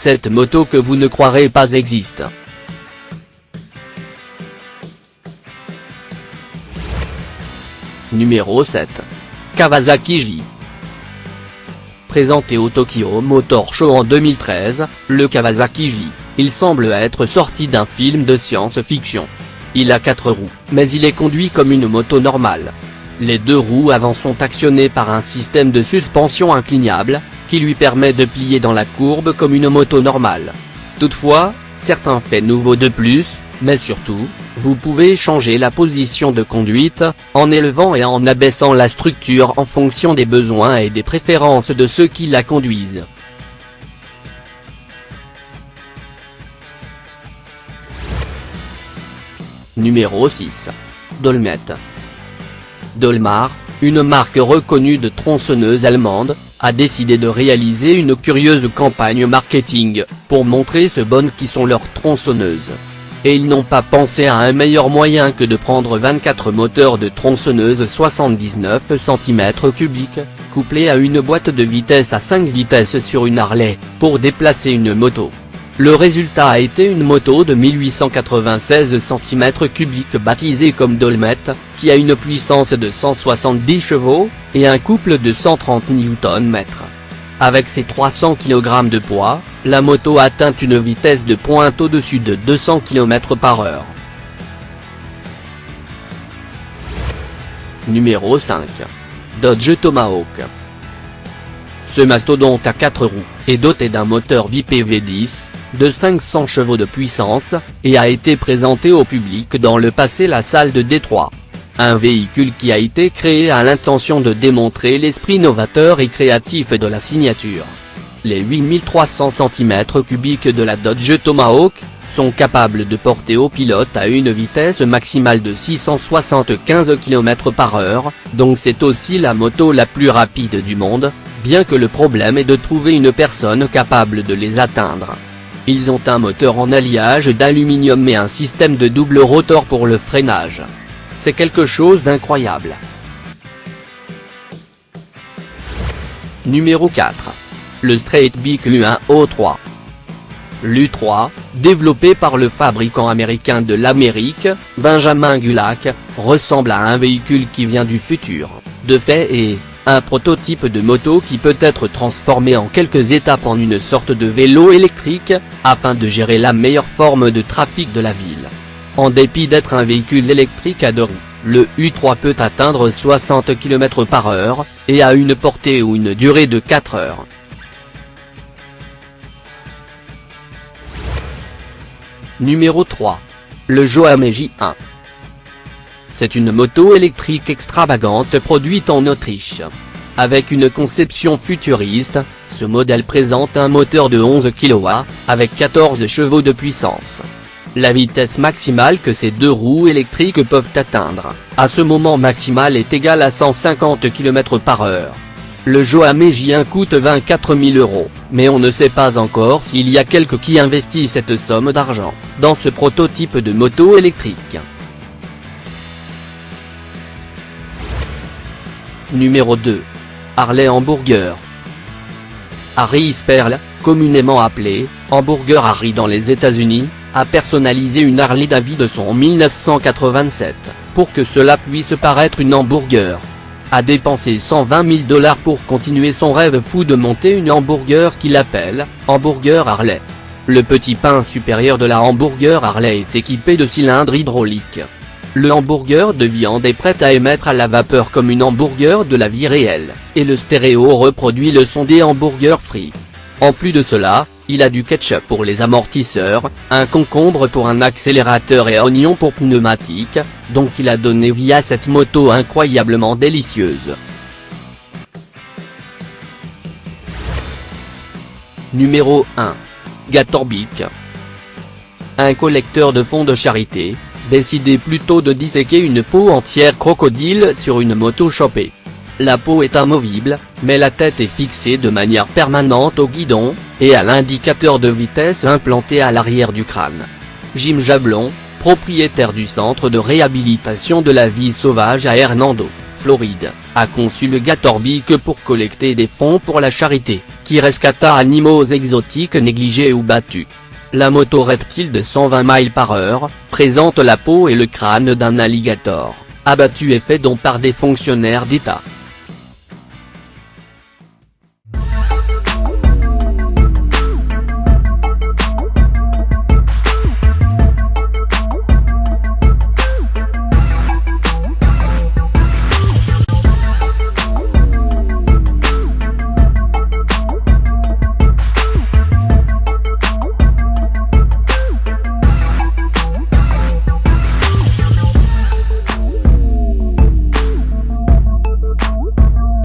Cette moto que vous ne croirez pas existe. Numéro 7. Kawasaki J. Présenté au Tokyo Motor Show en 2013, le Kawasaki J, il semble être sorti d'un film de science-fiction. Il a 4 roues, mais il est conduit comme une moto normale. Les 2 roues avant sont actionnées par un système de suspension inclinable, qui lui permet de plier dans la courbe comme une moto normale. Toutefois, certains faits nouveaux de plus, mais surtout, vous pouvez changer la position de conduite, en élevant et en abaissant la structure en fonction des besoins et des préférences de ceux qui la conduisent. Numéro 6. Dolmet. Dolmar, une marque reconnue de tronçonneuses allemandes, a décidé de réaliser une curieuse campagne marketing, pour montrer ce bonnes qui sont leurs tronçonneuses. Et ils n'ont pas pensé à un meilleur moyen que de prendre 24 moteurs de tronçonneuse 79 cm3, couplés à une boîte de vitesse à 5 vitesses sur une Harley, pour déplacer une moto. Le résultat a été une moto de 1896 cm3 baptisée comme Dolmet, qui a une puissance de 170 chevaux, et un couple de 130 Nm. Avec ses 300 kg de poids, la moto atteint une vitesse de pointe au-dessus de 200 km/h. Numéro 5. Dodge Tomahawk. Ce mastodonte à 4 roues, est doté d'un moteur VPV10, de 500 chevaux de puissance, et a été présenté au public dans le passé la salle de Détroit. Un véhicule qui a été créé à l'intention de démontrer l'esprit novateur et créatif de la signature. Les 8300 cm3 de la Dodge Tomahawk, sont capables de porter au pilote à une vitesse maximale de 675 km/h, donc c'est aussi la moto la plus rapide du monde, bien que le problème est de trouver une personne capable de les atteindre. Ils ont un moteur en alliage d'aluminium et un système de double rotor pour le freinage. C'est quelque chose d'incroyable. Numéro 4. Le Streetbike U1O3. L'U3, développé par le fabricant américain de l'Amérique, Benjamin Gulak, ressemble à un véhicule qui vient du futur, de fait et un prototype de moto qui peut être transformé en quelques étapes en une sorte de vélo électrique, afin de gérer la meilleure forme de trafic de la ville. En dépit d'être un véhicule électrique à 2 roues, le U3 peut atteindre 60 km/h, et a une portée ou une durée de 4 heures. Numéro 3. Le Joame J1. C'est une moto électrique extravagante produite en Autriche. Avec une conception futuriste, ce modèle présente un moteur de 11 kW, avec 14 chevaux de puissance. La vitesse maximale que ces 2 roues électriques peuvent atteindre, à ce moment maximal est égale à 150 km/h. Le Joame J1 coûte 24 000 €, mais on ne sait pas encore s'il y a quelqu'un qui investit cette somme d'argent, dans ce prototype de moto électrique. Numéro 2. Harley Hamburger. Harry Sperl, communément appelé Hamburger Harry dans les États-Unis, a personnalisé une Harley Davidson en 1987, pour que cela puisse paraître une hamburger. A dépensé 120 000 $ pour continuer son rêve fou de monter une hamburger qu'il appelle Hamburger Harley. Le petit pain supérieur de la Hamburger Harley est équipé de cylindres hydrauliques. Le hamburger de viande est prêt à émettre à la vapeur comme une hamburger de la vie réelle, et le stéréo reproduit le son des hamburgers frits. En plus de cela, il a du ketchup pour les amortisseurs, un concombre pour un accélérateur et oignon pour pneumatique, donc il a donné vie à cette moto incroyablement délicieuse. Numéro 1. Gatorbik. Un collecteur de fonds de charité, décidé plutôt de disséquer une peau entière crocodile sur une moto chopée. La peau est amovible, mais la tête est fixée de manière permanente au guidon, et à l'indicateur de vitesse implanté à l'arrière du crâne. Jim Jablon, propriétaire du centre de réhabilitation de la vie sauvage à Hernando, Floride, a conçu le Gatorbic pour collecter des fonds pour la charité, qui rescatta animaux exotiques négligés ou battus. La moto reptile de 120 miles par heure, présente la peau et le crâne d'un alligator, abattu et fait don par des fonctionnaires d'État.